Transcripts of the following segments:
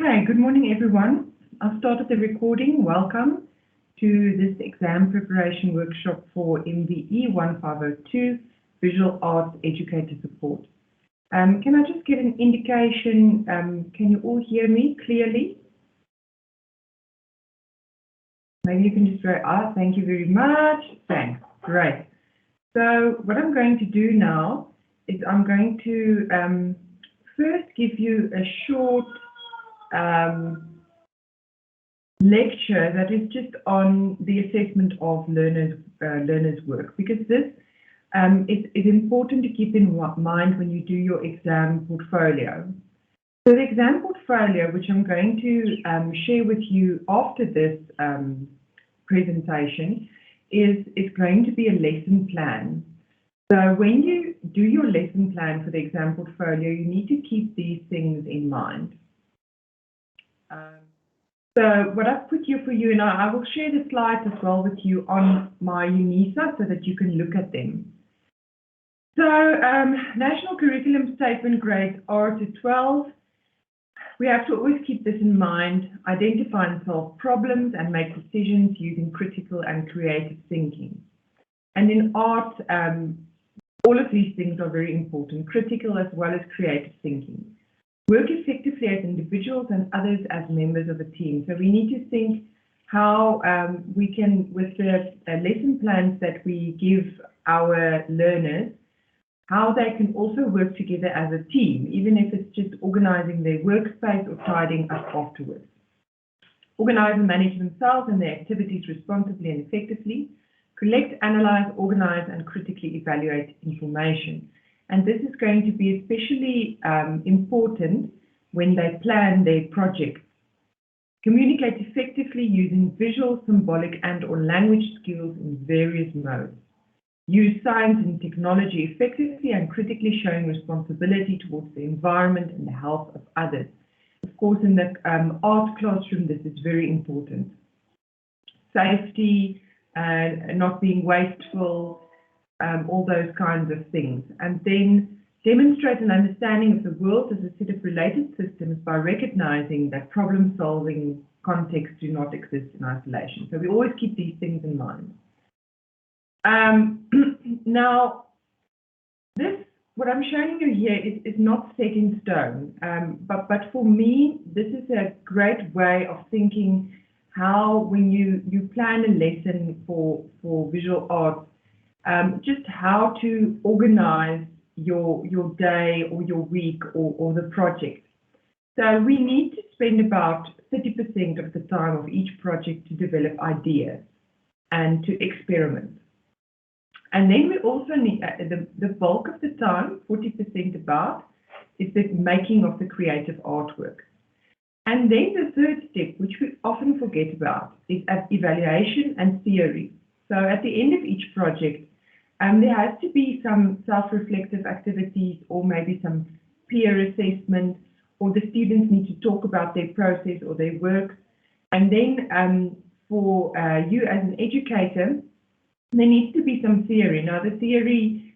Okay, good morning everyone. I've started the recording. Welcome to this exam preparation workshop for MVE1502, Visual Arts Educator Support. Can I just get an indication, can you all hear me clearly? Maybe you can just say, thank you very much. Thanks, great. So what I'm going to do now is I'm going to first give you a short lecture that is just on the assessment of learners' work, because this is important to keep in mind when you do your exam portfolio. So the exam portfolio, which I'm going to share with you after this presentation, is going to be a lesson plan. So when you do your lesson plan for the exam portfolio, you need to keep these things in mind. So what I've put here for you, and I will share the slides as well with you on my UNISA so that you can look at them. So National Curriculum Statement grades R to 12. We have to always keep this in mind, identify and solve problems and make decisions using critical and creative thinking. And in art, all of these things are very important, critical as well as creative thinking. Work effectively as individuals and others as members of a team. So we need to think how we can, with the lesson plans that we give our learners, how they can also work together as a team, even if it's just organizing their workspace or tidying up afterwards. Organize and manage themselves and their activities responsibly and effectively. Collect, analyze, organize, and critically evaluate information. And this is going to be especially important when they plan their projects. Communicate effectively using visual, symbolic, and/or language skills in various modes. Use science and technology effectively and critically, showing responsibility towards the environment and the health of others. Of course, in the art classroom, this is very important. Safety, not being wasteful, all those kinds of things. And then demonstrate an understanding of the world as a set of related systems by recognizing that problem-solving contexts do not exist in isolation. So we always keep these things in mind. Now, what I'm showing you here is not set in stone, but for me, this is a great way of thinking how, when you plan a lesson for visual arts, just how to organize your day or your week or the project. So we need to spend about 30% of the time of each project to develop ideas and to experiment. And then we also need the bulk of the time, 40% about, is the making of the creative artwork. And then the third step, which we often forget about, is evaluation and theory. So at the end of each project, there has to be some self-reflective activities or maybe some peer assessment, or the students need to talk about their process or their work. And then for you as an educator, there needs to be some theory. Now, the theory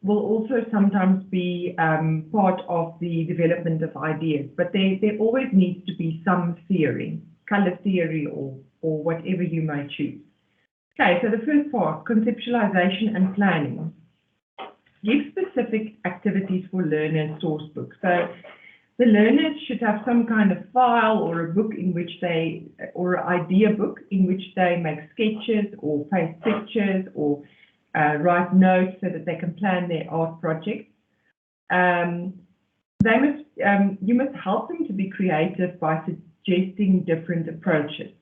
will also sometimes be part of the development of ideas, but there always needs to be some theory, color theory or whatever you may choose. Okay, so the first part, conceptualization and planning. Give specific activities for learners' source books. So the learners should have some kind of file or a book in which they, or an idea book in which they make sketches or paste pictures or write notes so that they can plan their art projects. You must help them to be creative by suggesting different approaches.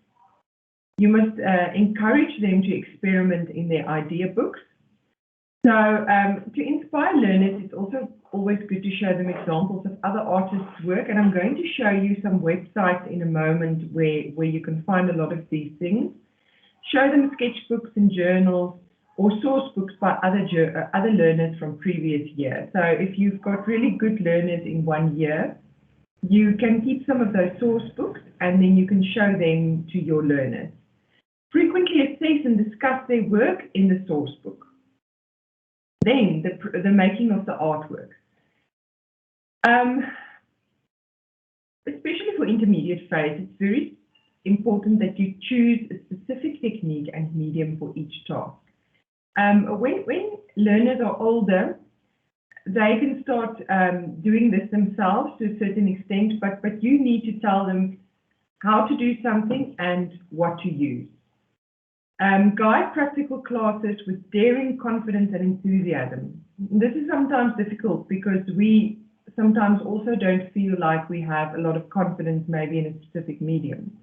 You must encourage them to experiment in their idea books. So to inspire learners, it's also always good to show them examples of other artists' work. And I'm going to show you some websites in a moment where you can find a lot of these things. Show them sketchbooks and journals or source books by other learners from previous years. So if you've got really good learners in one year, you can keep some of those source books and then you can show them to your learners. Frequently assess and discuss their work in the source book. Then the making of the artwork. especially for intermediate phase, it's very important that you choose a specific technique and medium for each task. When learners are older, they can start doing this themselves to a certain extent, but you need to tell them how to do something and what to use. Guide practical classes with daring, confidence, and enthusiasm. This is sometimes difficult because we sometimes also don't feel like we have a lot of confidence maybe in a specific medium.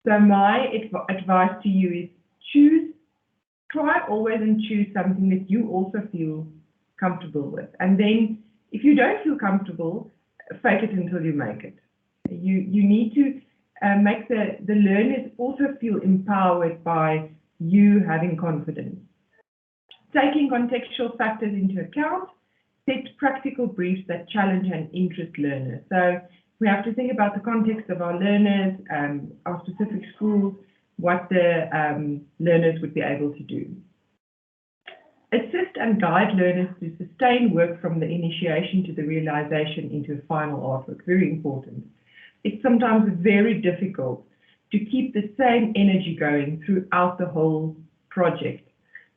So my advice to you is try always and choose something that you also feel comfortable with. And then if you don't feel comfortable, fake it until you make it. You need to make the learners also feel empowered by you having confidence. Taking contextual factors into account, set practical briefs that challenge and interest learners. So we have to think about the context of our learners, our specific schools, what the learners would be able to do. Assist and guide learners to sustain work from the initiation to the realization into a final artwork. Very important. It's sometimes very difficult to keep the same energy going throughout the whole project.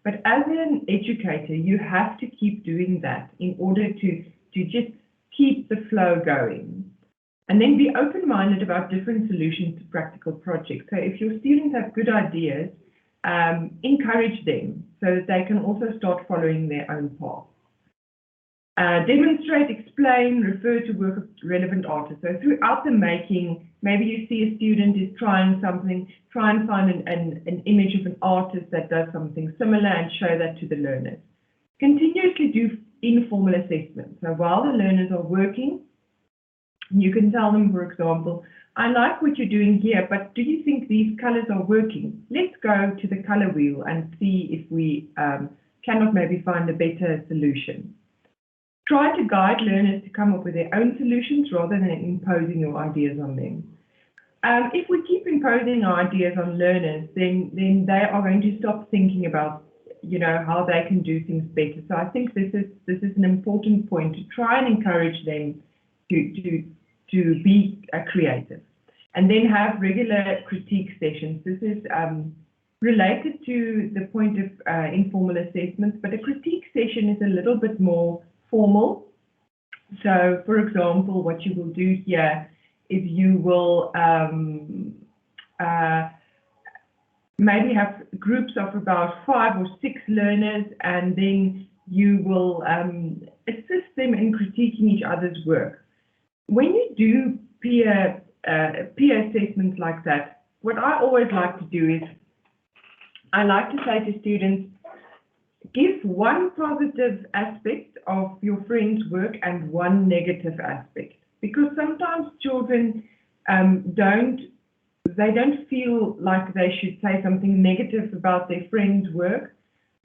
But as an educator, you have to keep doing that in order to just keep the flow going. And then be open-minded about different solutions to practical projects. So if your students have good ideas, encourage them so that they can also start following their own path. Demonstrate, explain, refer to work of relevant artists. So throughout the making, maybe you see a student is trying something, try and find an image of an artist that does something similar and show that to the learners. Continuously do informal assessment. So while the learners are working, you can tell them, for example, I like what you're doing here, but do you think these colors are working? Let's go to the color wheel and see if we cannot maybe find a better solution. Try to guide learners to come up with their own solutions rather than imposing your ideas on them. If we keep imposing our ideas on learners, then they are going to stop thinking about, how they can do things better. So I think this is an important point, to try and encourage them to be creative. And then have regular critique sessions. This is related to the point of informal assessments, but a critique session is a little bit more formal. So, for example, what you will do here is you will maybe have groups of about 5 or 6 learners, and then you will assist them in critiquing each other's work. When you do peer assessments like that, what I always like to do is I like to say to students, give one positive aspect of your friend's work and one negative aspect, because sometimes children don't feel like they should say something negative about their friend's work,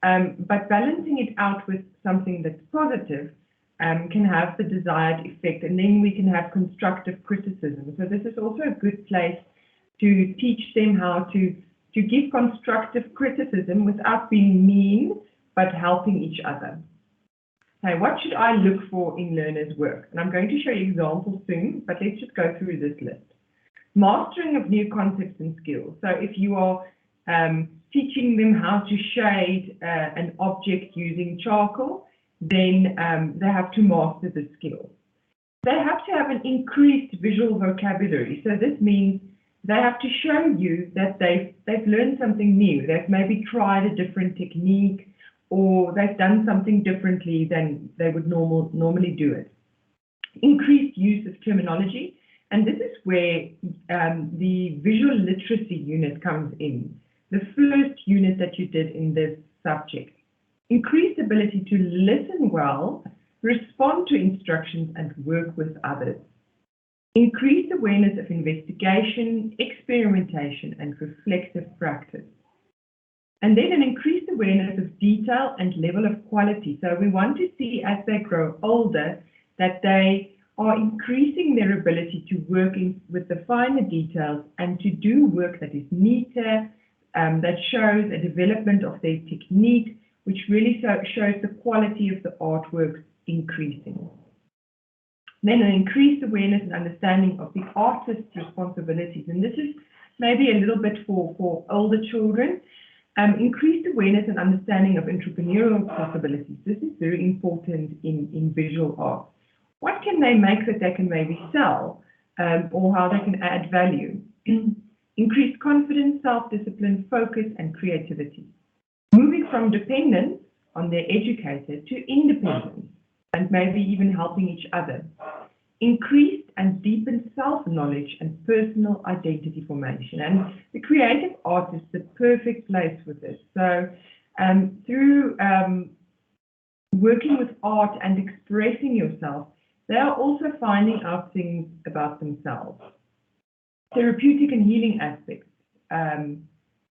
but balancing it out with something that's positive can have the desired effect, and then we can have constructive criticism. So this is also a good place to teach them how to give constructive criticism without being mean, but helping each other. Okay, what should I look for in learners' work? And I'm going to show you examples soon, but let's just go through this list. Mastering of new concepts and skills. So if you are teaching them how to shade an object using charcoal, then they have to master the skill. They have to have an increased visual vocabulary. So this means they have to show you that they've learned something new. They've maybe tried a different technique, or they've done something differently than they would normally do it. Increased use of terminology, and this is where the visual literacy unit comes in, the first unit that you did in this subject. Increased ability to listen well, respond to instructions, and work with others. Increased awareness of investigation, experimentation, and reflective practice. And then an increased awareness of detail and level of quality. So we want to see, as they grow older, that they are increasing their ability to work with the finer details and to do work that is neater, that shows a development of their technique, which really shows the quality of the artwork increasing. Then an increased awareness and understanding of the artist's responsibilities. And this is maybe a little bit for older children. Increased awareness and understanding of entrepreneurial possibilities. This is very important in visual art. What can they make that they can maybe sell, or how they can add value? Increased confidence, self-discipline, focus, and creativity. Moving from dependence on their educator to independence, and maybe even helping each other. Increased and deepened self-knowledge and personal identity formation. And the creative art is the perfect place for this. So through working with art and expressing yourself, they are also finding out things about themselves. Therapeutic and healing aspects,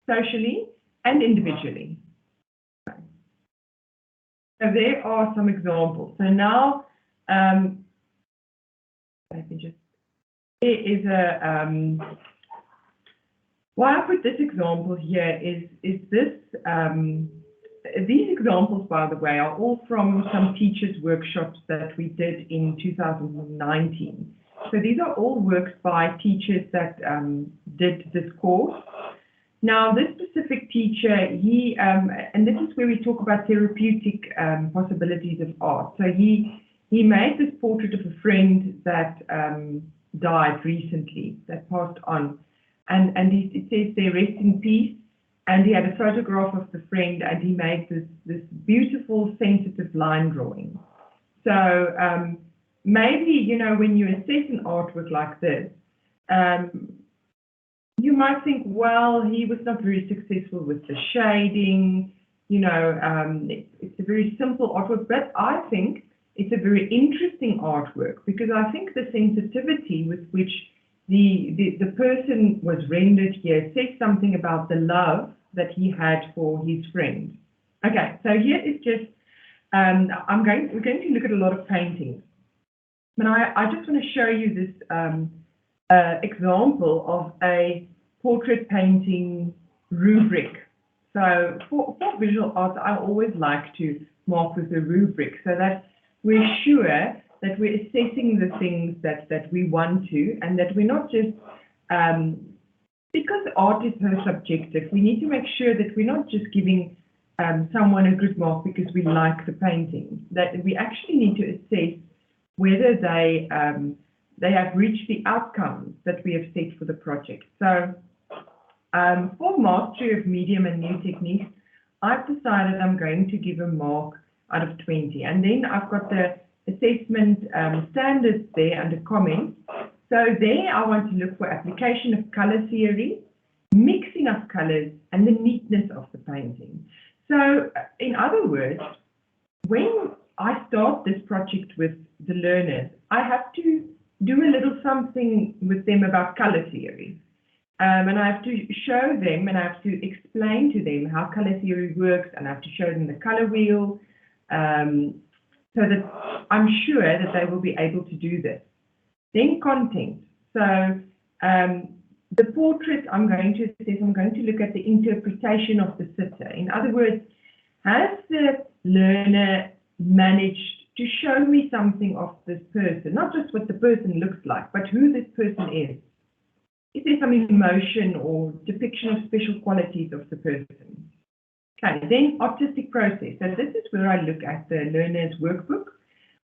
socially and individually. So there are some examples. So now, let me just, there is a, why I put this example here is this, these examples, by the way, are all from some teachers' workshops that we did in 2019. So these are all works by teachers that did this course. Now, this specific teacher, he, and this is where we talk about therapeutic possibilities of art. So he made this portrait of a friend that died recently, that passed on. And it says there, rest in peace. And he had a photograph of the friend, and he made this beautiful, sensitive line drawing. So maybe, you know, when you assess an artwork like this, you might think, well, he was not very successful with the shading, you know, it's a very simple artwork, but I think it's a very interesting artwork, because I think the sensitivity with which the person was rendered here says something about the love that he had for his friend. Okay, so here is just, we're going to look at a lot of paintings. And I just want to show you this example of a portrait painting rubric. So for visual arts, I always like to mark with a rubric so that we're sure that we're assessing the things that we want to, and that we're not just, because art is so subjective, we need to make sure that we're not just giving someone a good mark because we like the painting, that we actually need to assess whether they have reached the outcomes that we have set for the project. So for mastery of medium and new techniques, I've decided I'm going to give a mark out of 20. And then I've got the assessment standards there under comments. So there I want to look for application of color theory, mixing of colors, and the neatness of the painting. So in other words, when I start this project with the learners, I have to do a little something with them about color theory. And I have to show them, and I have to explain to them how color theory works, and I have to show them the color wheel, so that I'm sure that they will be able to do this. Then content. So the portrait I'm going to assess, I'm going to look at the interpretation of the sitter. In other words, has the learner managed to show me something of this person, not just what the person looks like, but who this person is? Is there some emotion or depiction of special qualities of the person? Okay, then artistic process. So this is where I look at the learner's workbook.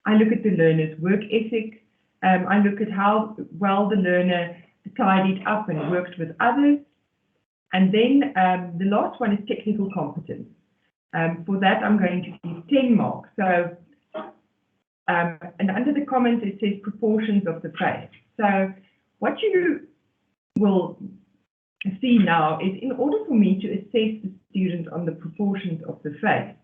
I look at the learner's work ethic. I look at how well the learner tidied up and worked with others. And then the last one is technical competence. For that, I'm going to give 10 marks. So, and under the comments, it says proportions of the face. So what you will see now is, in order for me to assess the student on the proportions of the face,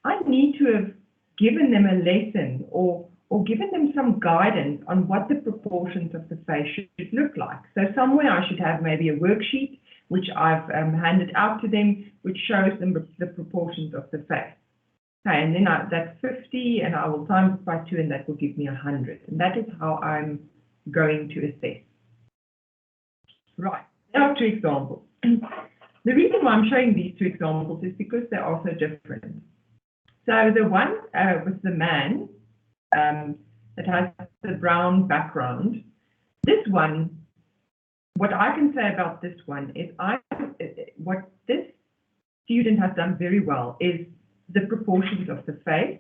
I need to have given them a lesson or given them some guidance on what the proportions of the face should look like. So somewhere I should have maybe a worksheet which I've handed out to them, which shows them the proportions of the face. Okay, and then that's 50, and I will times it by 2, and that will give me 100. And that is how I'm going to assess. Right, now 2 examples. The reason why I'm showing these 2 examples is because they are so different. So the one with the man, that has the brown background. This one, what I can say about this one is what this student has done very well is the proportions of the face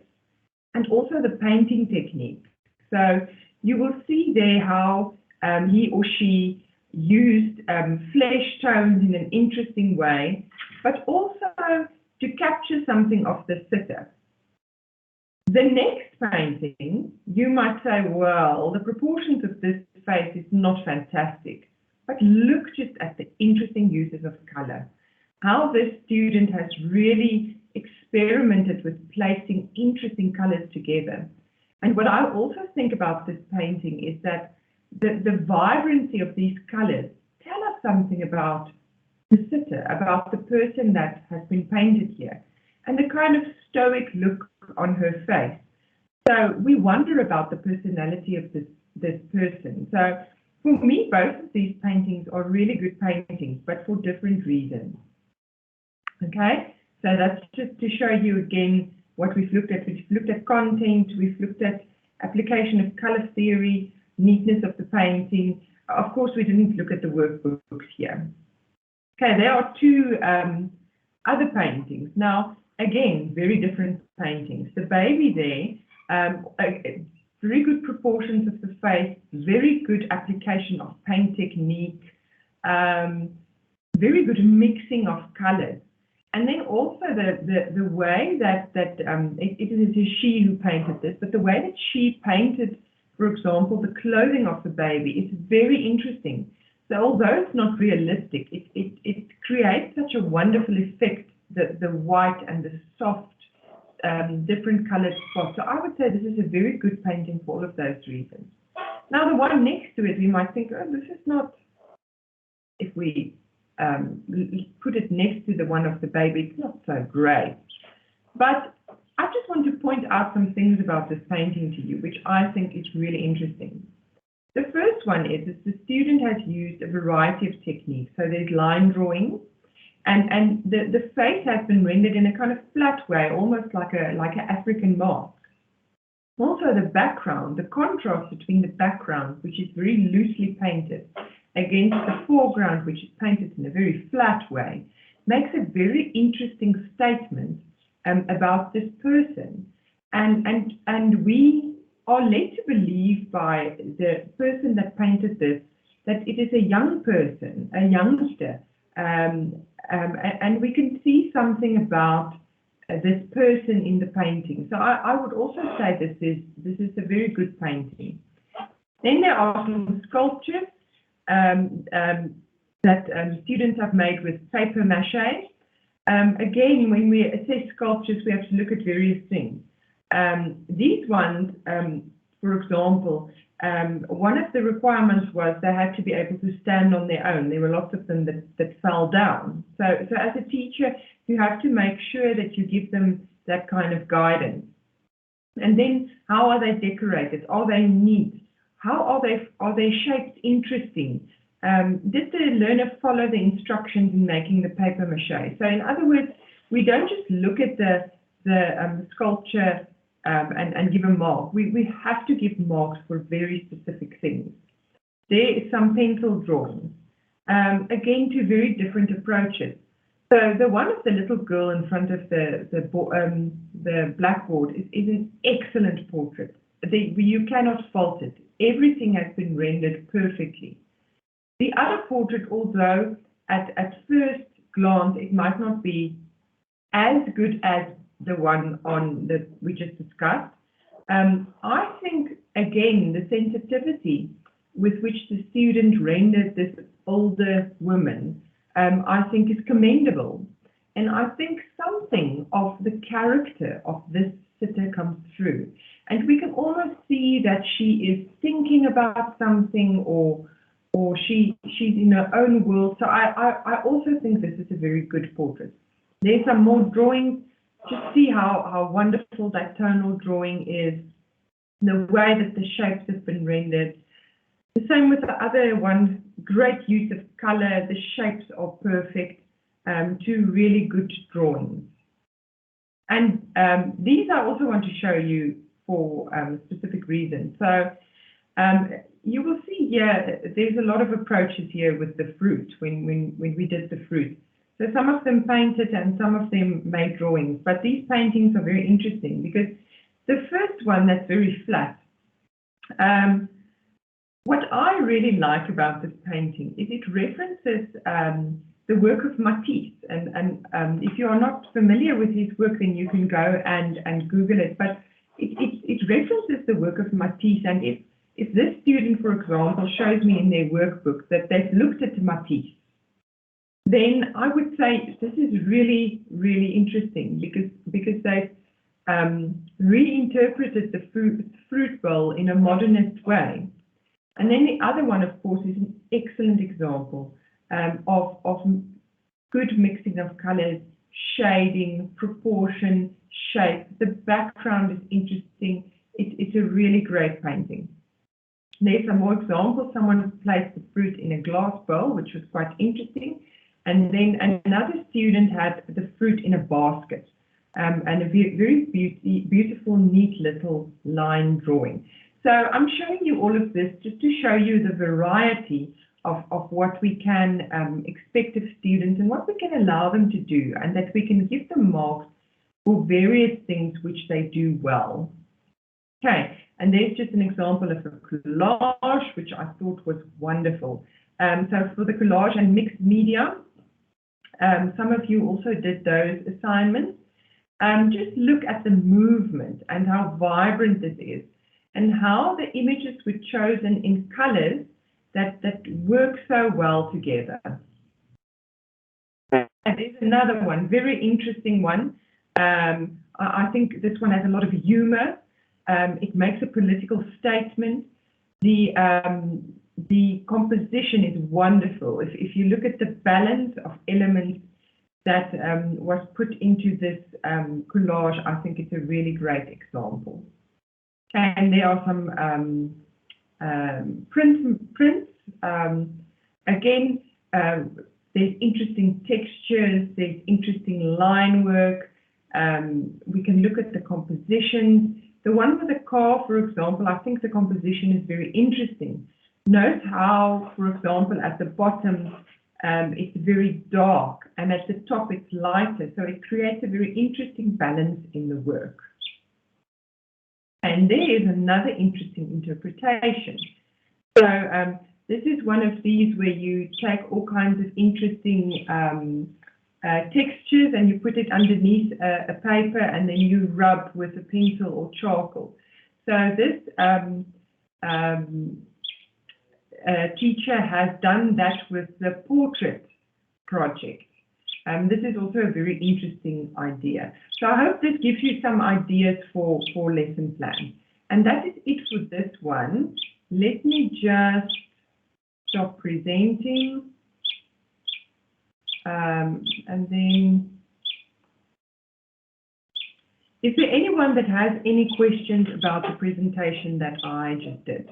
and also the painting technique. So you will see there how he or she used flesh tones in an interesting way, but also to capture something of the sitter. The next painting, you might say, well, the proportions of this face is not fantastic, but look just at the interesting uses of color. How this student has really experimented with placing interesting colors together. And what I also think about this painting is that the vibrancy of these colors tell us something about the sitter, about the person that has been painted here, and the kind of stoic look on her face. So we wonder about the personality of this person. So for me, both of these paintings are really good paintings, but for different reasons. Okay, so that's just to show you again what we've looked at. We've looked at content, we've looked at application of color theory, neatness of the painting. Of course, we didn't look at the workbooks here. Okay, there are two other paintings. Now, again, very different paintings. The baby there, very good proportions of the face, very good application of paint technique, very good mixing of colors. And then also the way that it is she who painted this, but the way that she painted, for example, the clothing of the baby is very interesting. So although it's not realistic, it creates such a wonderful effect, the white and the soft, different colored spots. So I would say this is a very good painting for all of those reasons. Now the one next to it, we might think, oh, this is not, if we put it next to the one of the baby, it's not so great. But I just want to point out some things about this painting to you, which I think is really interesting. The first one is the student has used a variety of techniques. So there's line drawing, and the face has been rendered in a kind of flat way, almost like an African mask. Also the background, the contrast between the background, which is very loosely painted, against the foreground, which is painted in a very flat way, makes a very interesting statement about this person. And we are led to believe by the person that painted this that it is a young person, a youngster, and we can see something about this person in the painting. So I would also say this is a very good painting. Then there are some sculptures that students have made with paper mache. Again, when we assess sculptures, we have to look at various things. These ones, for example, one of the requirements was they had to be able to stand on their own. There were lots of them that fell down. So as a teacher, you have to make sure that you give them that kind of guidance. And then, how are they decorated? Are they neat? How are they shaped interesting? Did the learner follow the instructions in making the paper mache? So in other words, we don't just look at the sculpture and give a mark. We have to give marks for very specific things. There is some pencil drawings. Again, two very different approaches. So the one of the little girl in front of the blackboard is an excellent portrait. You cannot fault it. Everything has been rendered perfectly. The other portrait, although at first glance it might not be as good as the one on that we just discussed, I think again the sensitivity with which the student rendered this older woman, I think is commendable. And I think something of the character of this sitter comes through. And we can almost see that she is thinking about something, or she's in her own world. So I also think this is a very good portrait. There's some more drawings. Just see how wonderful that tonal drawing is, the way that the shapes have been rendered. The same with the other one, great use of color, the shapes are perfect, two really good drawings. And these I also want to show you for specific reasons. So you will see here, there's a lot of approaches here with the fruit when we did the fruit. So some of them painted and some of them made drawings, but these paintings are very interesting because the first one that's very flat, what I really like about this painting is it references the work of Matisse, and if you are not familiar with his work, then you can go and Google it, but it references the work of Matisse, and if this student, for example, shows me in their workbook that they've looked at Matisse, then I would say this is really, really interesting because they've reinterpreted the fruit bowl in a modernist way. And then the other one, of course, is an excellent example of good mixing of colors, shading, proportion, shape. The background is interesting. It's a really great painting. There's some more examples. Someone placed the fruit in a glass bowl, which was quite interesting. And then another student had the fruit in a basket, and a very beautiful, neat little line drawing. So I'm showing you all of this just to show you the variety of what we can expect of students and what we can allow them to do, and that we can give them marks for various things which they do well. Okay, and there's just an example of a collage, which I thought was wonderful. So for the collage and mixed media, some of you also did those assignments. Just look at the movement and how vibrant it is, and how the images were chosen in colors that work so well together. And there's another one, very interesting one. I think this one has a lot of humor. It makes a political statement. The composition is wonderful. If you look at the balance of elements that was put into this collage, I think it's a really great example. And there are some prints. Again, there's interesting textures, there's interesting line work. We can look at the compositions. The one with the car, for example, I think the composition is very interesting. Note how, for example, at the bottom, it's very dark, and at the top it's lighter, so it creates a very interesting balance in the work. And there is another interesting interpretation. So this is one of these where you take all kinds of interesting textures and you put it underneath a paper, and then you rub with a pencil or charcoal. So this teacher has done that with the portrait project. This is also a very interesting idea. So I hope this gives you some ideas for lesson plan. And that is it for this one. Let me just stop presenting. And then, is there anyone that has any questions about the presentation that I just did?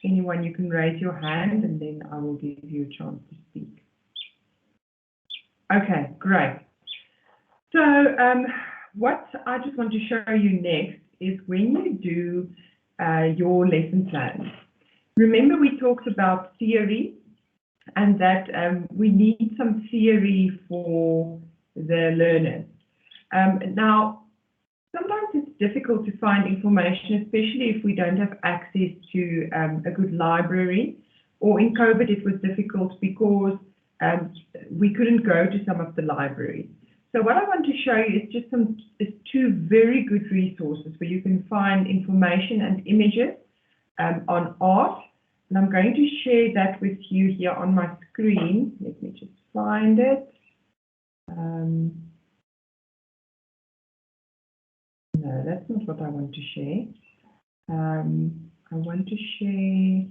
Anyone, you can raise your hand and then I will give you a chance to speak. Okay, great. So what I just want to show you next is when you do your lesson plans. Remember we talked about theory and that we need some theory for the learners. Now, sometimes it's difficult to find information, especially if we don't have access to a good library, or in COVID it was difficult because we couldn't go to some of the libraries. So what I want to show you is just two very good resources where you can find information and images on art. And I'm going to share that with you here on my screen. Let me just find it. No, that's not what I want to share. I want to share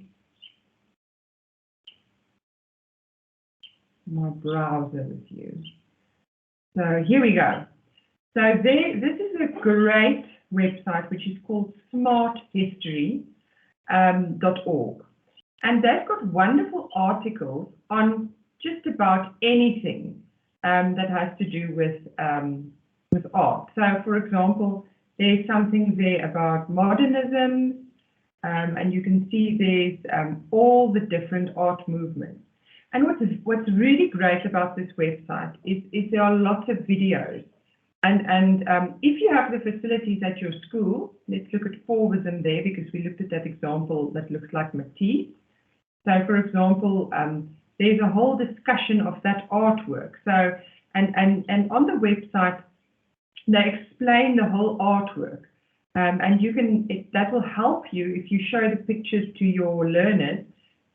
my browser with you. So here we go. So this is a great website which is called smarthistory.org. And they've got wonderful articles on just about anything that has to do with with art. So, for example, there's something there about modernism, and you can see there's all the different art movements. And what's really great about this website is there are lots of videos. And if you have the facilities at your school, let's look at 4 of them there, because we looked at that example that looks like Matisse. So, for example, there's a whole discussion of that artwork. So, and on the website, they explain the whole artwork. And that will help you if you show the pictures to your learners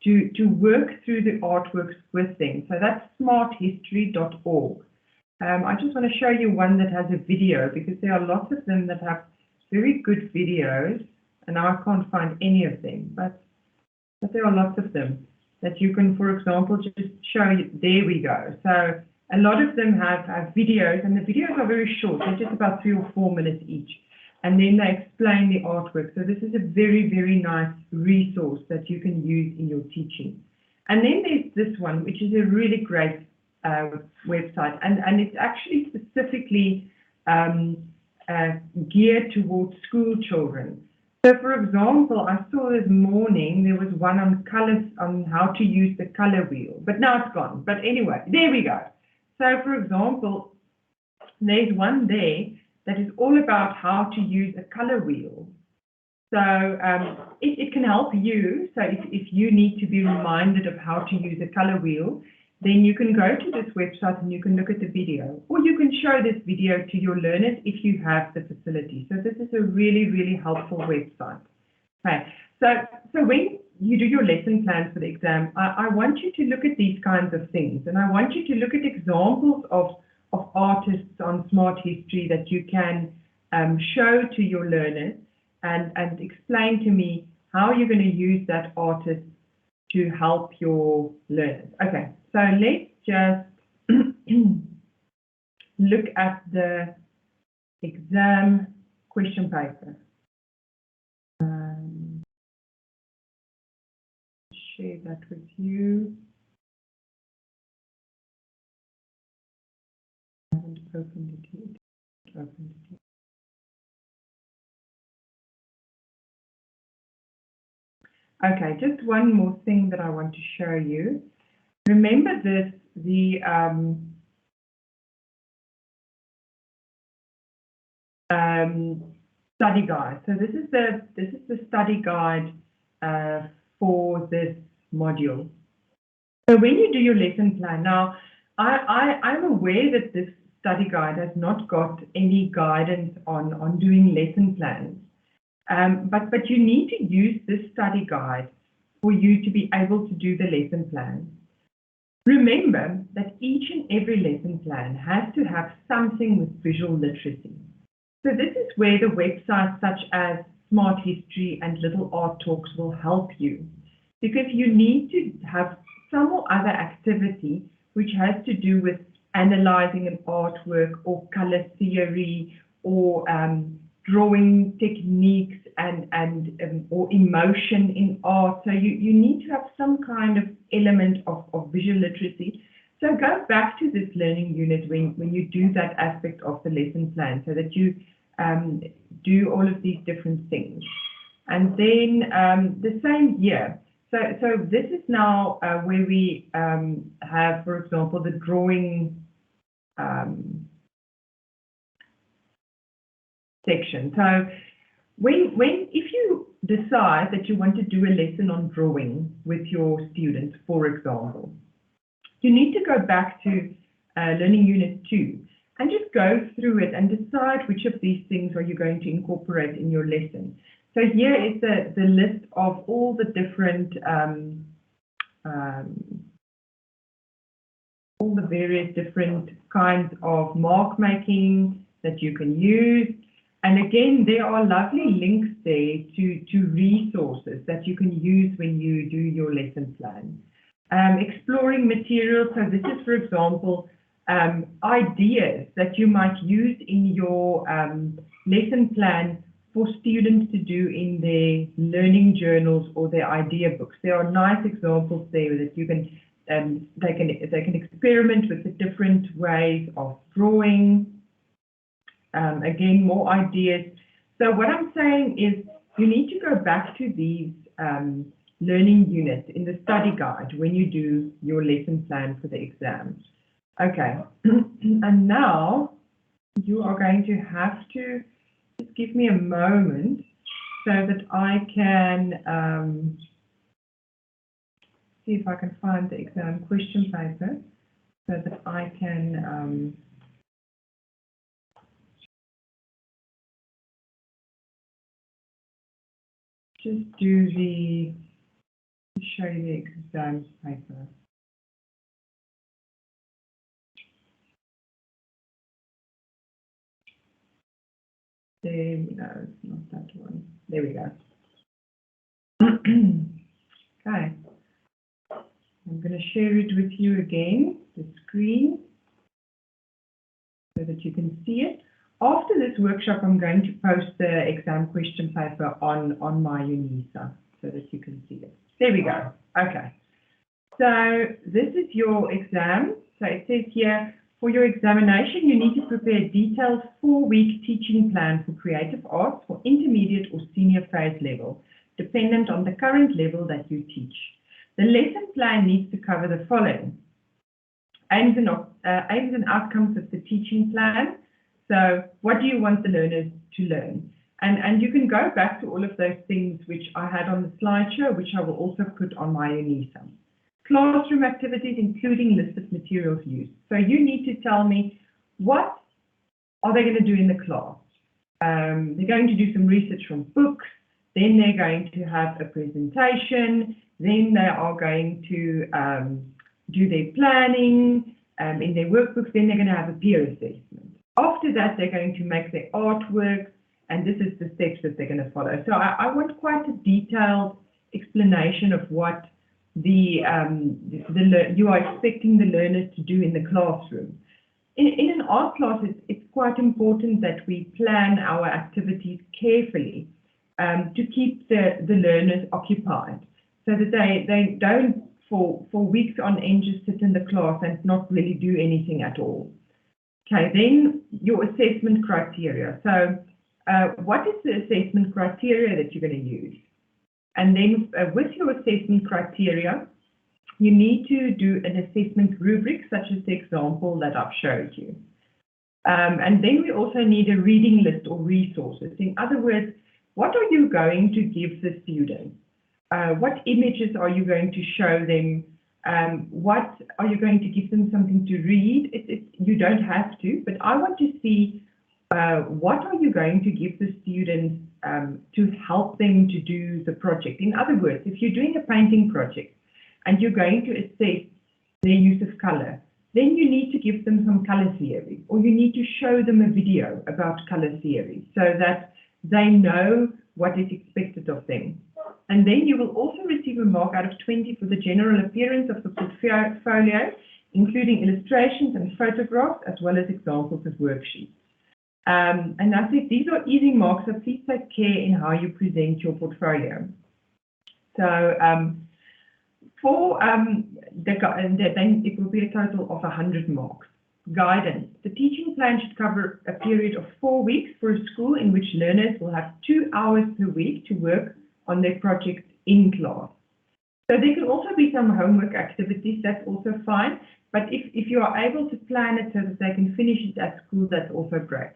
to work through the artworks with them. So that's smarthistory.org. I just want to show you one that has a video, because there are lots of them that have very good videos, and now I can't find any of them, but there are lots of them that you can, for example, just show you. There we go. So a lot of them have videos, and the videos are very short. They're just about 3 or 4 minutes each. And then they explain the artwork. So this is a very, very nice resource that you can use in your teaching. And then there's this one, which is a really great website. And it's actually specifically geared towards school children. So, for example, I saw this morning, there was one on colors, on how to use the color wheel. But now it's gone. But anyway, there we go. So, for example, there's one there that is all about how to use a color wheel. So it can help you. So if you need to be reminded of how to use a color wheel, then you can go to this website and you can look at the video. Or you can show this video to your learners if you have the facility. So this is a really, really helpful website. Okay. So when you do your lesson plans for the exam, I want you to look at these kinds of things. And I want you to look at examples of artists on Smart History that you can show to your learners and explain to me how you're going to use that artist to help your learners. Okay, so let's just look at the exam question paper. Share that with you. I haven't opened it yet. Opened it yet. Okay, just one more thing that I want to show you. Remember this, the study guide. So this is the study guide for this module. So when you do your lesson plan, now I'm aware that this study guide has not got any guidance on doing lesson plans. But you need to use this study guide for you to be able to do the lesson plan. Remember that each and every lesson plan has to have something with visual literacy. So this is where the websites such as Smart History and Little Art Talks will help you, because you need to have some or other activity which has to do with analyzing an artwork or color theory or drawing techniques or emotion in art. So you need to have some kind of element of visual literacy. So go back to this learning unit when you do that aspect of the lesson plan, so that you do all of these different things. And then the same here. So this is now where we have, for example, the drawing section. So if you decide that you want to do a lesson on drawing with your students, for example, you need to go back to Learning Unit 2 and just go through it and decide which of these things are you going to incorporate in your lesson. So here is the list of all the different, all the various different kinds of mark making that you can use. And again, there are lovely links there to resources that you can use when you do your lesson plan. Exploring materials. So this is, for example, ideas that you might use in your lesson plan for students to do in their learning journals or their idea books. There are nice examples there that you can they can experiment with the different ways of drawing. again, more ideas. So what I'm saying is you need to go back to these learning units in the study guide when you do your lesson plan for the exam. Okay, and now you are going to have to just give me a moment so that I can see if I can find the exam question paper so that I can just show you the exam paper. There, no, it's not that one. There we go. Okay. I'm going to share it with you again, the screen, so that you can see it. After this workshop, I'm going to post the exam question paper on my UNISA so that you can see it. There we go. Okay. So this is your exam. So it says here, for your examination, you need to prepare a detailed 4-week teaching plan for creative arts for intermediate or senior phase level, dependent on the current level that you teach. The lesson plan needs to cover the following: aims and outcomes of the teaching plan. So what do you want the learners to learn? And you can go back to all of those things which I had on the slideshow, which I will also put on my UNISA. Classroom activities, including listed materials used. So you need to tell me, what are they going to do in the class? They're going to do some research from books, then they're going to have a presentation, then they are going to do their planning in their workbooks, then they're going to have a peer assessment. After that, they're going to make their artwork, and this is the steps that they're going to follow. So I want quite a detailed explanation of what you are expecting the learners to do in the classroom. In an art class, it's quite important that we plan our activities carefully to keep the learners occupied, so that they don't for weeks on end just sit in the class and not really do anything at all. Okay, then your assessment criteria. So what is the assessment criteria that you're going to use? And then with your assessment criteria, you need to do an assessment rubric, such as the example that I've showed you. And then we also need a reading list or resources. In other words, what are you going to give the students? What images are you going to show them? What are you going to give them something to read? You don't have to, but I want to see what are you going to give the students to help them to do the project. In other words, if you're doing a painting project and you're going to assess their use of color, then you need to give them some color theory, or you need to show them a video about color theory so that they know what is expected of them. And then you will also receive a mark out of 20 for the general appearance of the portfolio, including illustrations and photographs, as well as examples of worksheets. And I think these are easy marks, so please take care in how you present your portfolio. So then it will be a total of 100 marks. Guidance. The teaching plan should cover a period of 4 weeks for a school in which learners will have 2 hours per week to work on their project in class. So there can also be some homework activities, that's also fine. But if you are able to plan it so that they can finish it at school, that's also great.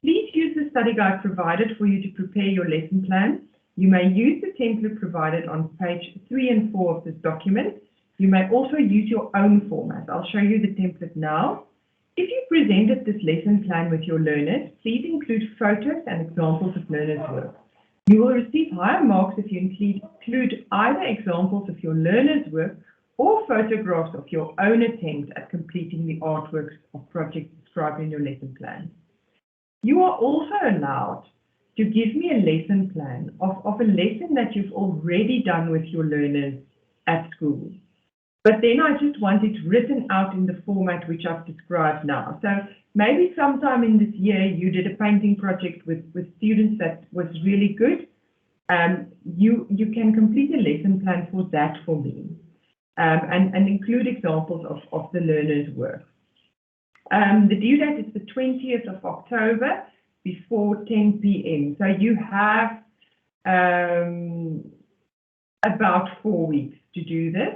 Please use the study guide provided for you to prepare your lesson plan. You may use the template provided on page 3 and 4 of this document. You may also use your own format. I'll show you the template now. If you presented this lesson plan with your learners, please include photos and examples of learners' work. You will receive higher marks if you include either examples of your learners' work or photographs of your own attempt at completing the artworks of projects described in your lesson plan. You are also allowed to give me a lesson plan of a lesson that you've already done with your learners at school. But then I just want it written out in the format which I've described now. So maybe sometime in this year you did a painting project with students that was really good. You can complete a lesson plan for that for me and include examples of the learner's work. The due date is the 20th of October before 10 p.m. So you have about 4 weeks to do this.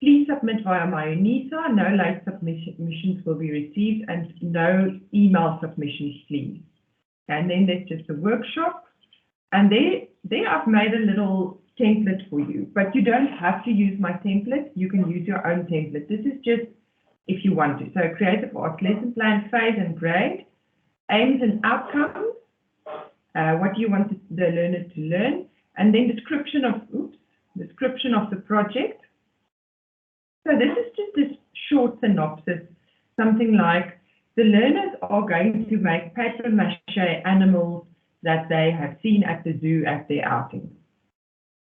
Please submit via MyUnisa. No late submissions will be received, and no email submissions, please. And then there's just a workshop. And there I've made a little template for you, but you don't have to use my template. You can use your own template. This is just if you want to. So creative arts lesson plan, phase and grade, aims and outcomes, what do you want the learner to learn, and then description of the project. So this is just a short synopsis, something like the learners are going to make paper mache animals that they have seen at the zoo at their outing.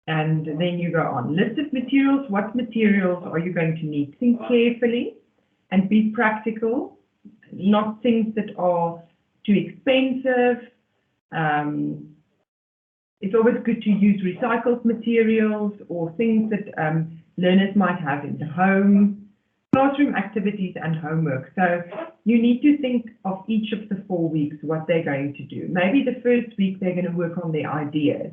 And then you go on. List of materials. What materials are you going to need? Think carefully and be practical, not things that are too expensive. It's always good to use recycled materials or things that learners might have in the home, classroom activities and homework. So you need to think of each of the 4 weeks, what they're going to do. Maybe the first week they're going to work on their ideas.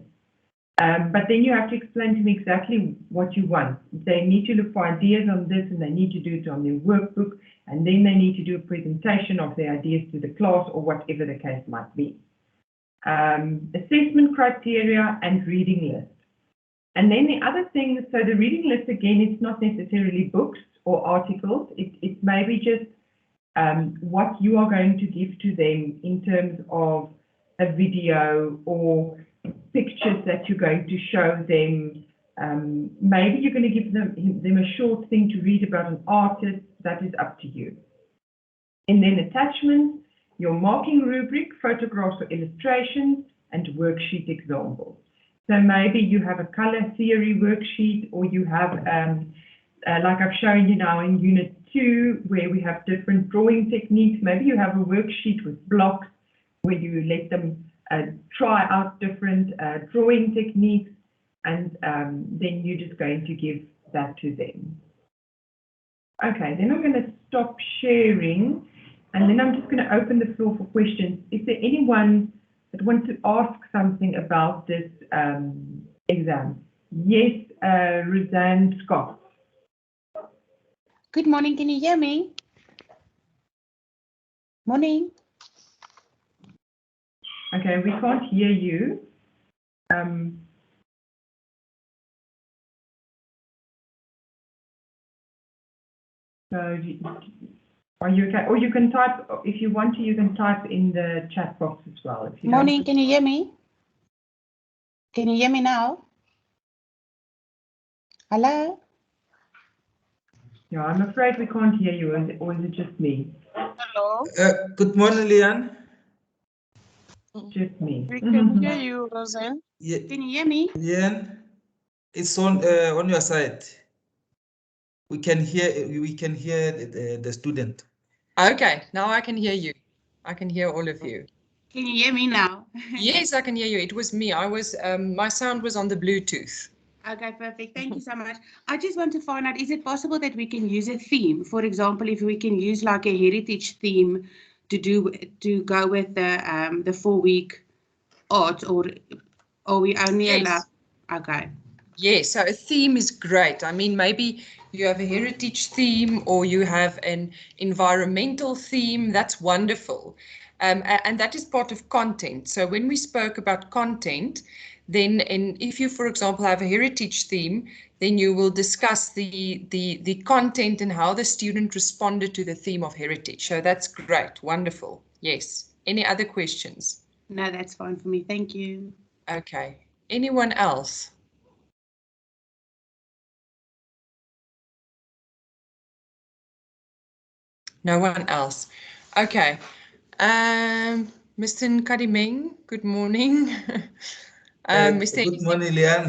But then you have to explain to me exactly what you want. They need to look for ideas on this, and they need to do it on their workbook, and then they need to do a presentation of their ideas to the class or whatever the case might be. Assessment criteria and reading list. And then the other thing, so the reading list, again, it's not necessarily books or articles. It's maybe just what you are going to give to them in terms of a video or pictures that you're going to show them. Maybe you're going to give them a short thing to read about an artist. That is up to you. And then attachments, your marking rubric, photographs or illustrations, and worksheet examples. So maybe you have a color theory worksheet, or you have, like I've shown you now in Unit 2, where we have different drawing techniques. Maybe you have a worksheet with blocks where you let them try out different drawing techniques, and then you're just going to give that to them. Okay, then I'm going to stop sharing, and then I'm just going to open the floor for questions. Is there anyone that wants to ask something about this exam? Yes, Roseanne Scott. Good morning, can you hear me? Morning. Okay, we can't hear you. So are you okay? Or you can type, if you want to, you can type in the chat box as well. If you Morning, can you hear me? Can you hear me now? Hello? Yeah, I'm afraid we can't hear you, or is it just me? Hello. Good morning, Leanne. Just me. We can hear you, Roseanne. Yeah, Can you hear me? Leanne, it's on your side. We can hear the student. Okay, now I can hear you. I can hear all of you. Can you hear me now? Yes, I can hear you. It was me. I was my sound was on the Bluetooth. Okay, perfect. Thank you so much. I just want to find out, is it possible that we can use a theme? For example, if we can use like a heritage theme to go with the 4-week art, or we only allow? Okay. Yes, so a theme is great. I mean, maybe you have a heritage theme or you have an environmental theme. That's wonderful. And that is part of content. So when we spoke about content, then if you, for example, have a heritage theme, then you will discuss the content and how the student responded to the theme of heritage. So that's great. Wonderful. Yes. Any other questions? No, that's fine for me. Thank you. Okay. Anyone else? No one else. Okay. Mr. Nkadimeng, good morning. Good morning, Leanne.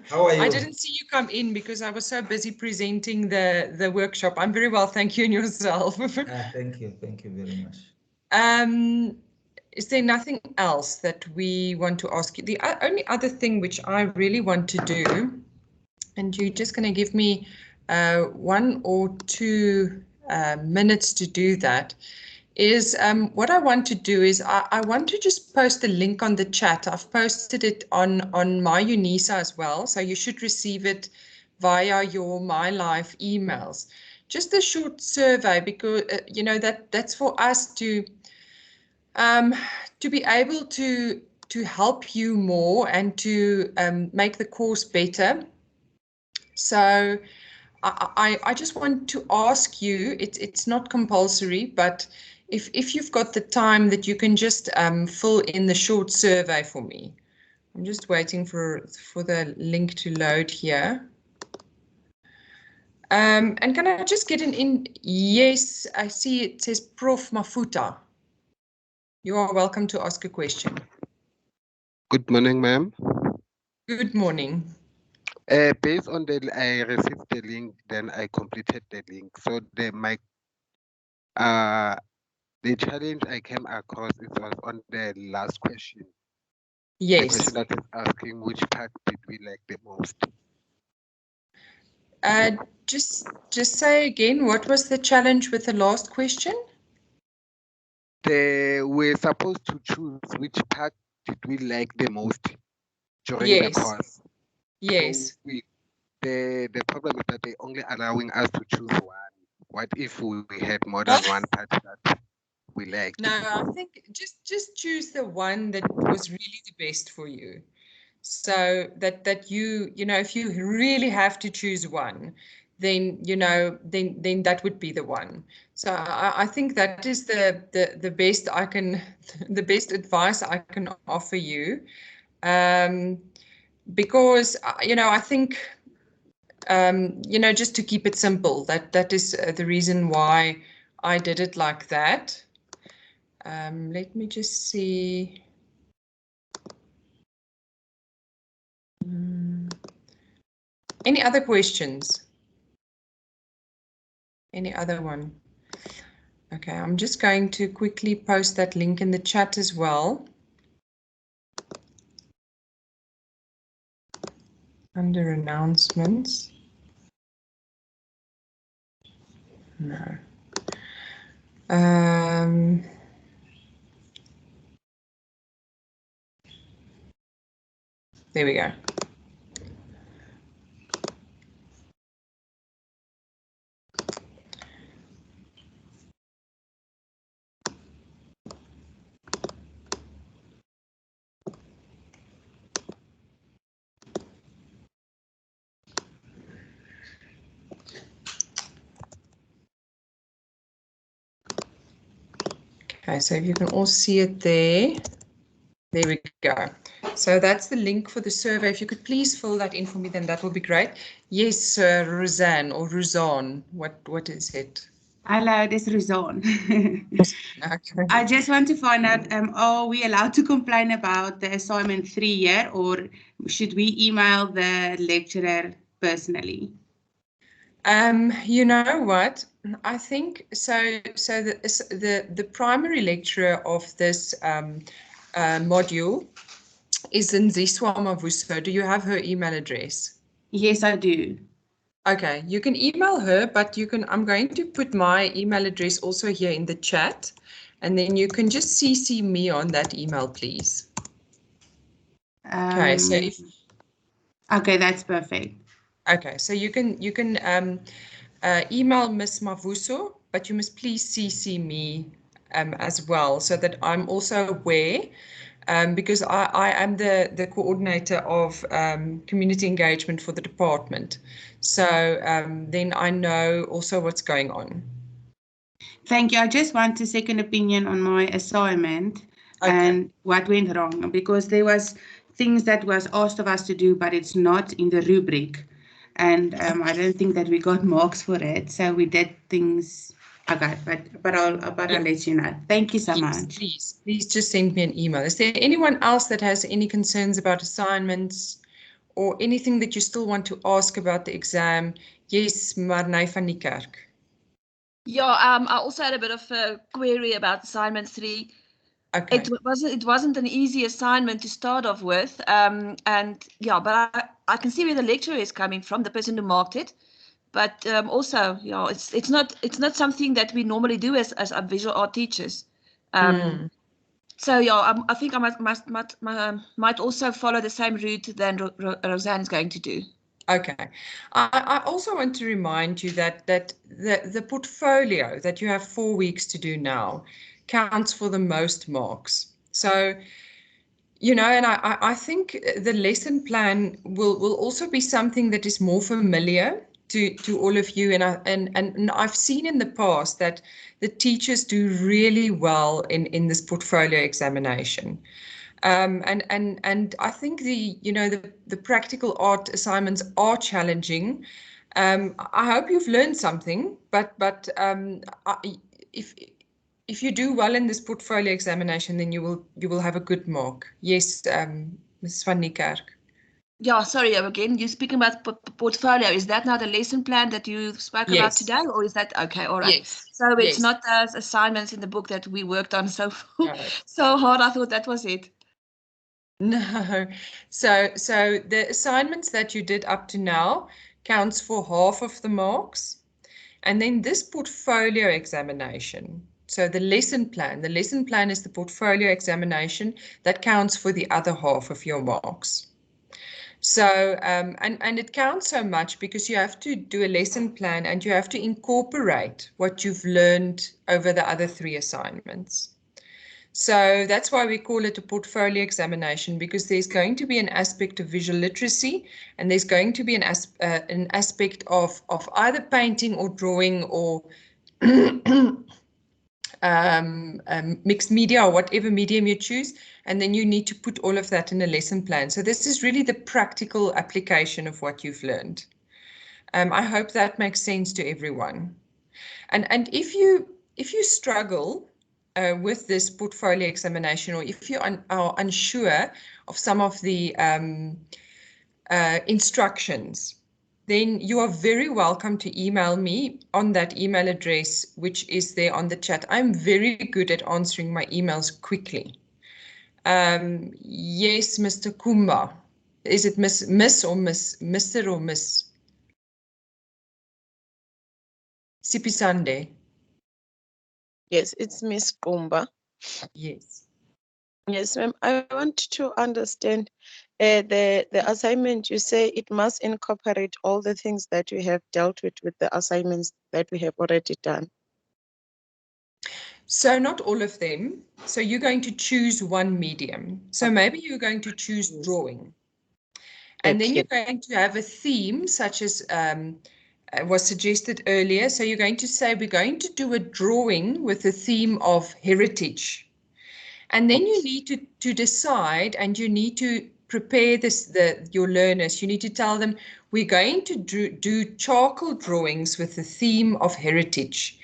How are you? I didn't see you come in because I was so busy presenting the workshop. I'm very well, thank you, and yourself. Thank you very much. Is there nothing else that we want to ask you? The only other thing which I really want to do, and you're just going to give me 1 or 2 minutes to do that, is what I want to do is I want to just post the link on the chat. I've posted it on my UNISA as well, so you should receive it via your My Life emails. Just a short survey, because you know that's for us to be able to help you more and to make the course better. So I just want to ask you, it's not compulsory, but if you've got the time that you can just fill in the short survey for me. I'm just waiting for the link to load here. And can I just get an in? Yes, I see it says Prof. Mafuta. You are welcome to ask a question. Good morning, ma'am. Good morning. Based on I received the link, then I completed the link. So the challenge I came across was on the last question. Yes. The question that is asking which part did we like the most. Just say again, what was the challenge with the last question? We're supposed to choose which part did we like the most during the course. Yes. So the problem is that they're only allowing us to choose one. What if we had more than one part that we liked? No, I think just choose the one that was really the best for you. So that you know, if you really have to choose one, then you know, then that would be the one. So I think that is the best I can, the best advice I can offer you, because you know, I think you know, just to keep it simple, that is the reason why I did it like that. Let me just see. Any other questions? Any other one? Okay, I'm just going to quickly post that link in the chat as well. Under announcements. No. There we go. Okay, so if you can all see it there. There we go. So that's the link for the survey. If you could please fill that in for me, then that will be great. Yes, Roseanne or Ruzan, what is it? Hello, this is Ruzan. Okay. I just want to find out, are we allowed to complain about the assignment 3 here, or should we email the lecturer personally? You know what? I think so. So the primary lecturer of this module is Nziswa Mavuso. Do you have her email address? Yes, I do. Okay, you can email her, but you can. I'm going to put my email address also here in the chat, and then you can just CC me on that email, please. Okay, so if. Okay, that's perfect. Okay, so you can email Miss Mavuso, but you must please CC me as well, so that I'm also aware, because I am the coordinator of community engagement for the department. So then I know also what's going on. Thank you. I just want a second opinion on my assignment. Okay. And what went wrong, because there was things that was asked of us to do, but it's not in the rubric. And I don't think that we got marks for it. So we did things. Okay, but I'll let you know. Thank you so much. Please just send me an email. Is there anyone else that has any concerns about assignments or anything that you still want to ask about the exam? Yes, Marnay van die Kerk. Yeah, I also had a bit of a query about assignment 3. Okay. It wasn't an easy assignment to start off with, and yeah, but I can see where the lecturer is coming from, the person who marked it. but also, you know, it's not something that we normally do as our visual art teachers. So yeah, I think I might also follow the same route than Roseanne is going to do. Okay. I also want to remind you that the portfolio that you have 4 weeks to do now counts for the most marks. So, you know, and I think the lesson plan will also be something that is more familiar to all of you. And I've seen in the past that the teachers do really well in this portfolio examination. And I think the practical art assignments are challenging. I hope you've learned something, but if you do well in this portfolio examination, then you will have a good mark. Yes, Ms. van Niekerk. Yeah, sorry, again, you're speaking about portfolio. Is that now the lesson plan that you spoke about today, or is that okay? All right. Yes. So it's not as assignments in the book that we worked on so hard. I thought that was it. No. So the assignments that you did up to now counts for half of the marks, and then this portfolio examination. So the lesson plan is the portfolio examination that counts for the other half of your marks. So, and it counts so much because you have to do a lesson plan and you have to incorporate what you've learned over the other 3 assignments. So that's why we call it a portfolio examination, because there's going to be an aspect of visual literacy, and there's going to be an aspect of either painting or drawing or mixed media or whatever medium you choose, and then you need to put all of that in a lesson plan. So this is really the practical application of what you've learned. I hope that makes sense to everyone. And if you struggle with this portfolio examination, or if you are unsure of some of the instructions, then you are very welcome to email me on that email address, which is there on the chat. I'm very good at answering my emails quickly. Yes, Mr. Kumba. Is it Miss or Miss, Mr. or Miss? Sipisande. Yes, it's Miss Kumba. Yes. Yes, ma'am. I want to understand the assignment. You say it must incorporate all the things that you have dealt with the assignments that we have already done. So not all of them. So you're going to choose one medium. So maybe you're going to choose drawing. And then you're going to have a theme, such as was suggested earlier. So you're going to say, we're going to do a drawing with the theme of heritage. And then you need to decide, and you need to prepare your learners. You need to tell them, we're going to do charcoal drawings with the theme of heritage.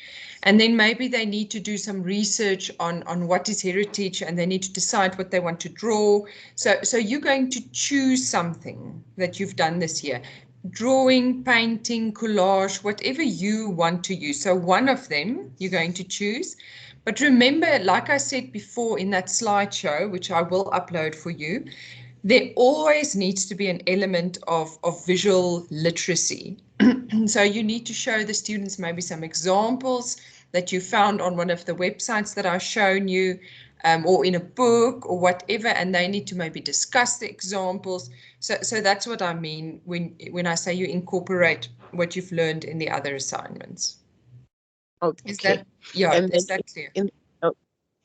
And then maybe they need to do some research on what is heritage, and they need to decide what they want to draw. So you're going to choose something that you've done this year. Drawing, painting, collage, whatever you want to use. So one of them you're going to choose. But remember, like I said before in that slideshow, which I will upload for you, there always needs to be an element of visual literacy. So you need to show the students maybe some examples that you found on one of the websites that I've shown you, or in a book or whatever, and they need to maybe discuss the examples. So that's what I mean when I say you incorporate what you've learned in the other assignments. Okay. Is that clear?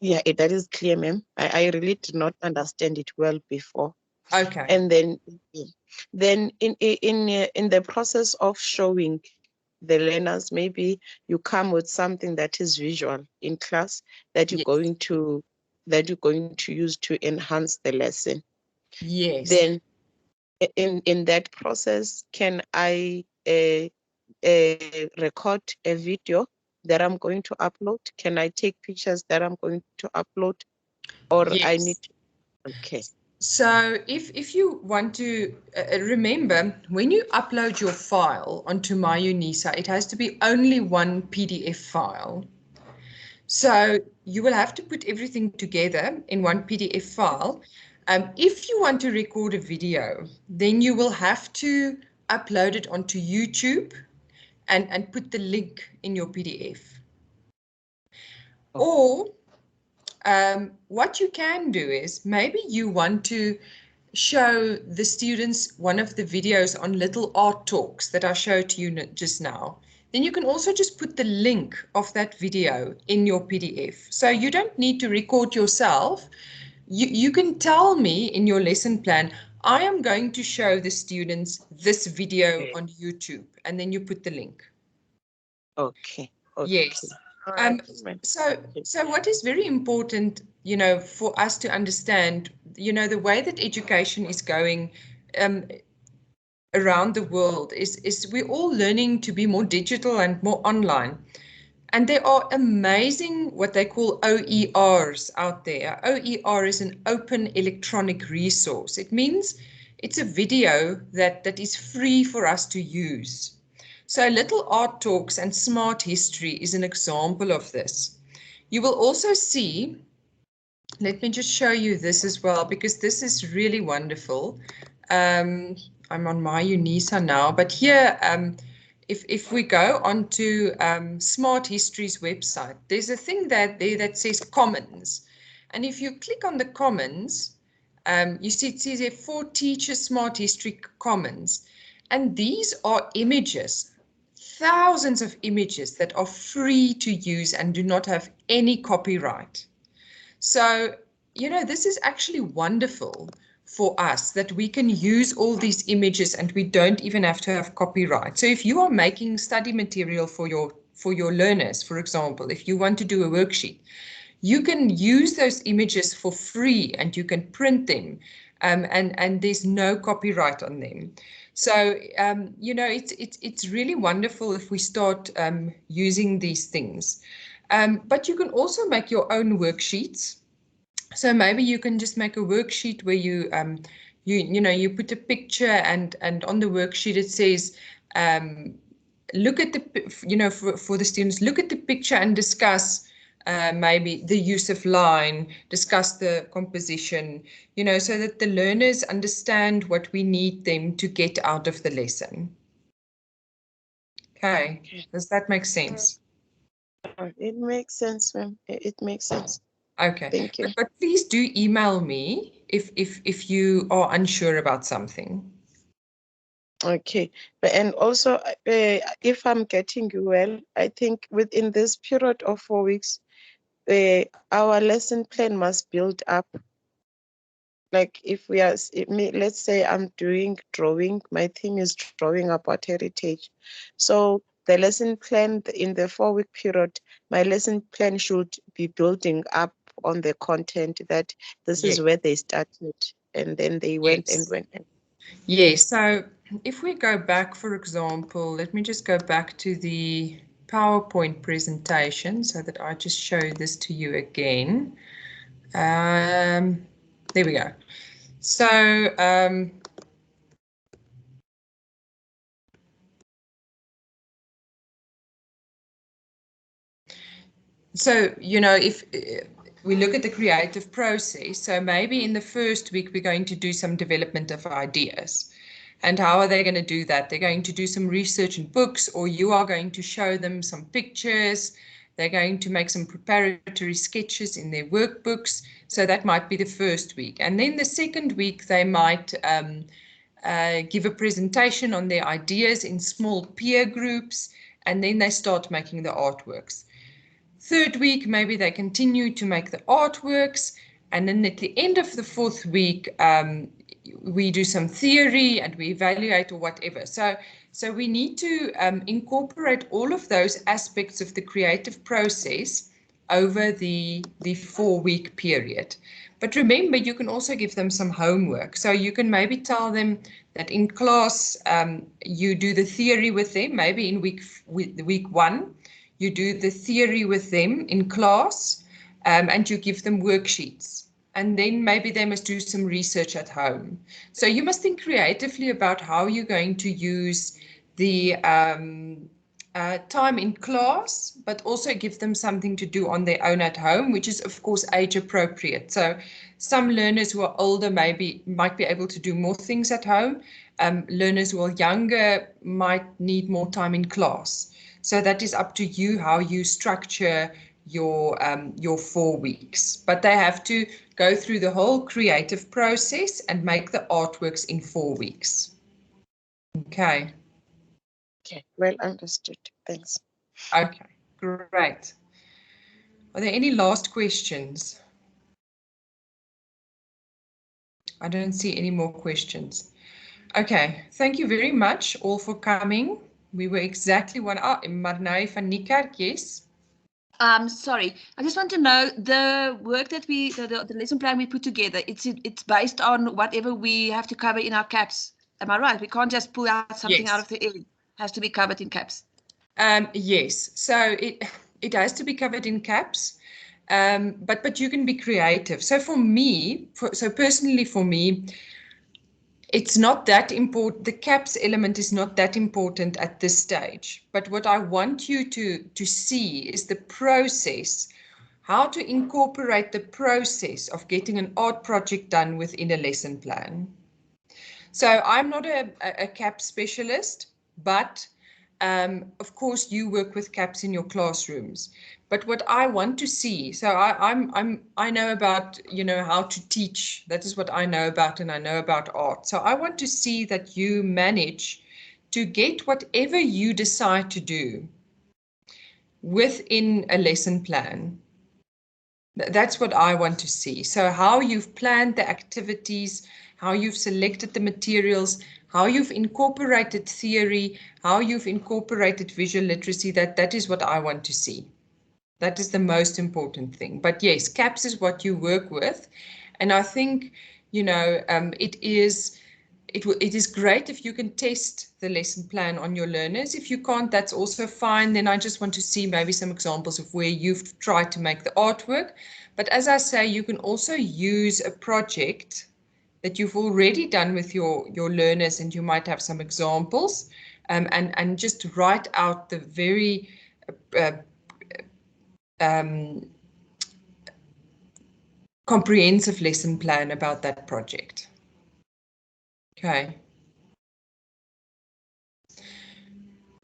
Yeah, that is clear, ma'am. I really did not understand it well before. Okay. And then in the process of showing the learners, maybe you come with something that is visual in class that you're going to use to enhance the lesson. Yes. Then in that process, can I record a video that I'm going to upload? Can I take pictures that I'm going to upload? Or I need to, okay. So if you want to remember, when you upload your file onto MyUnisa, it has to be only one PDF file. So you will have to put everything together in one PDF file. If you want to record a video, then you will have to upload it onto YouTube, and put the link in your PDF. Or what you can do is maybe you want to show the students one of the videos on little art talks that I showed to you just now. Then you can also just put the link of that video in your PDF. So you don't need to record yourself. You can tell me in your lesson plan, I am going to show the students this video on YouTube, and then you put the link. Okay. Yes. Right. So what is very important, you know, for us to understand, you know, the way that education is going around the world is we're all learning to be more digital and more online. And there are amazing what they call OERs out there. OER is an open electronic resource. It means it's a video that is free for us to use. So Little Art Talks and Smart History is an example of this. You will also see, let me just show you this as well, because this is really wonderful. I'm on my UNISA now, but here, if we go onto Smart History's website, there's a thing there that says Commons. And if you click on the Commons, you see it says there for Teachers Smart History Commons. And these are images, thousands of images that are free to use and do not have any copyright. So, you know, this is actually wonderful for us that we can use all these images and we don't even have to have copyright. So if you are making study material for your learners, for example, if you want to do a worksheet, you can use those images for free and you can print them and there's no copyright on them. So, you know, it's really wonderful if we start using these things. But you can also make your own worksheets. So maybe you can just make a worksheet where you you put a picture and on the worksheet it says, look at the, for the students, look at the picture and discuss maybe the use of line, discuss the composition, so that the learners understand what we need them to get out of the lesson. Okay, does that make sense? It makes sense, ma'am. It makes sense. Okay, thank you. But please do email me if you are unsure about something. Okay, and also if I'm getting you well, I think within this period of 4 weeks, our lesson plan must build up. Like if we are, let's say I'm doing drawing, my theme is drawing about heritage. So the lesson plan in the 4-week period, my lesson plan should be building up on the content that this is where they started and then they went and went. Yes, so if we go back, for example, let me just go back to the PowerPoint presentation so that I just show this to you again. There we go. So if we look at the creative process, so maybe in the first week we're going to do some development of ideas. And how are they going to do that? They're going to do some research in books, or you are going to show them some pictures. They're going to make some preparatory sketches in their workbooks. So that might be the first week. And then the second week, they might give a presentation on their ideas in small peer groups, and then they start making the artworks. Third week, maybe they continue to make the artworks, and then at the end of the fourth week, we do some theory and we evaluate or whatever. So we need to incorporate all of those aspects of the creative process over the 4-week period. But remember, you can also give them some homework. So you can maybe tell them that in class, you do the theory with them, maybe in week 1. You do the theory with them in class, and you give them worksheets. And then maybe they must do some research at home. So you must think creatively about how you're going to use the time in class, but also give them something to do on their own at home, which is, of course, age appropriate. So some learners who are older might be able to do more things at home, learners who are younger might need more time in class. So that is up to you how you structure your 4 weeks. But they have to go through the whole creative process and make the artworks in 4 weeks. Okay. Okay, well understood. Thanks. Okay, great. Are there any last questions? I don't see any more questions. Okay, thank you very much all for coming. We were exactly one hour. Marnay van Niekerk, yes? Sorry, I just want to know the work that the lesson plan we put together, it's based on whatever we have to cover in our caps. Am I right? We can't just pull out something out of the air. It has to be covered in caps. Yes, so it has to be covered in caps, but you can be creative. So for me, personally for me, it's not that important. The caps element is not that important at this stage. But what I want you to see is the process, how to incorporate the process of getting an art project done within a lesson plan. So I'm not a cap specialist, but of course you work with caps in your classrooms. But what I want to see, so I know about, you know, how to teach. That is what I know about, and I know about art. So I want to see that you manage to get whatever you decide to do within a lesson plan. That's what I want to see. So how you've planned the activities, how you've selected the materials, how you've incorporated theory, how you've incorporated visual literacy, that is what I want to see. That is the most important thing. But yes, CAPS is what you work with. And I think, you know, it is great if you can test the lesson plan on your learners. If you can't, that's also fine. Then I just want to see maybe some examples of where you've tried to make the artwork. But as I say, you can also use a project that you've already done with your learners, and you might have some examples, and just write out the very comprehensive lesson plan about that project. Okay.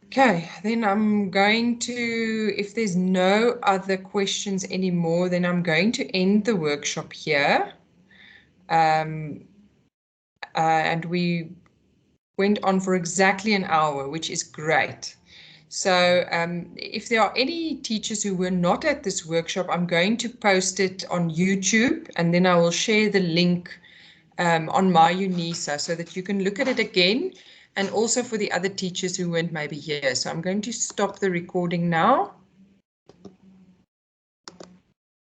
Okay, then I'm going to, if there's no other questions anymore, then I'm going to end the workshop here. And we went on for exactly an hour, which is great. So if there are any teachers who were not at this workshop, I'm going to post it on YouTube, and then I will share the link on my UNISA so that you can look at it again, and also for the other teachers who weren't maybe here. So I'm going to stop the recording now.